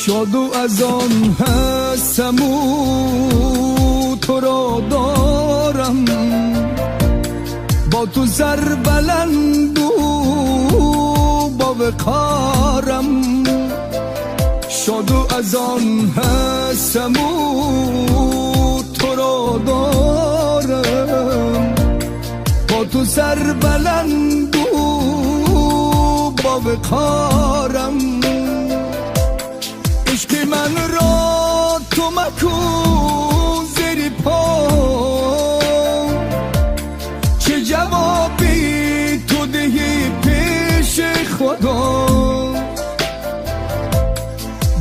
شاد و از آن هستم و تو را دارم، با تو سر بلند و با وقارم. شاد و از آن هستم و تو را دارم، با تو سر بلند و با وقارم. عشق من را تو مکن زیر پا، چه جوابی تو دهی پیش خدا.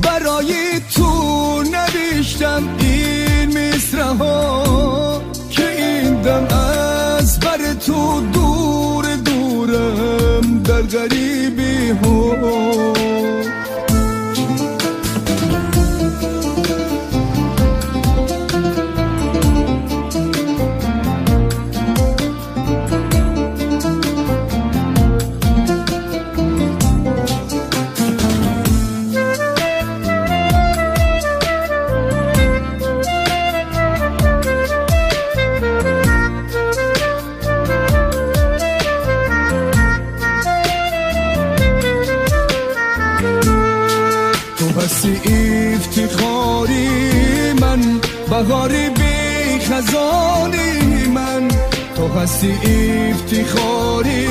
برای تو نوشتم این مصرع‌ها که این دم از بر تو دور دورم در غریبی ها. هستی افتخاری من، بهاری بی خزانی من. تو هستی افتخاری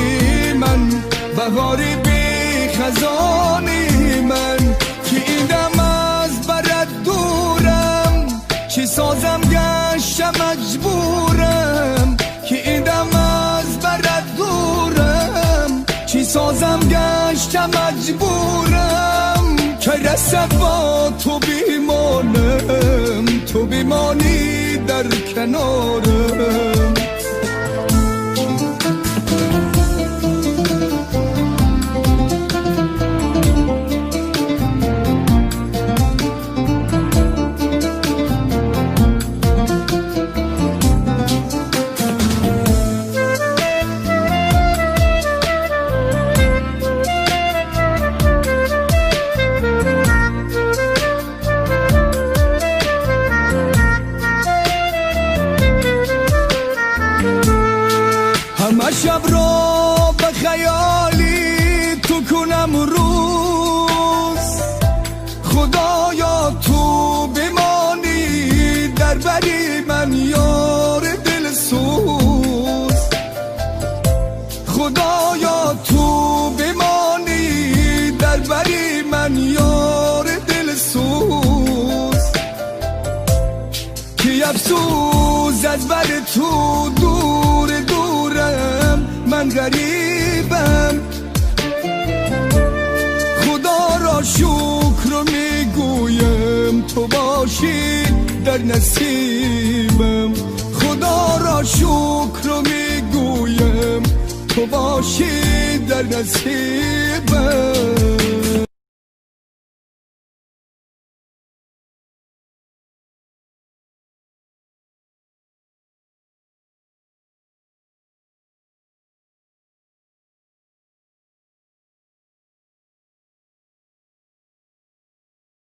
من، بهاری بی خزانی من. که این دم از برد دورم، چی سازم گشتم مجبورم. که این دم از برد دورم، چی سازم گشتم مجبورم. که رسد با تو بیمانم، تو بیمانی در کنارم. همه شب را به خیالی تو کنم روز، خدایا تو بمانی در بری من یار دل سوز. خدایا تو بمانی در بری من یار دل سوز. کی افسوس از بر تو دور دورم، من غریبم. خدا را شکر رو میگویم تو باشی در نصیبم. خدا را شکر رو میگویم تو باشی در نصیبم.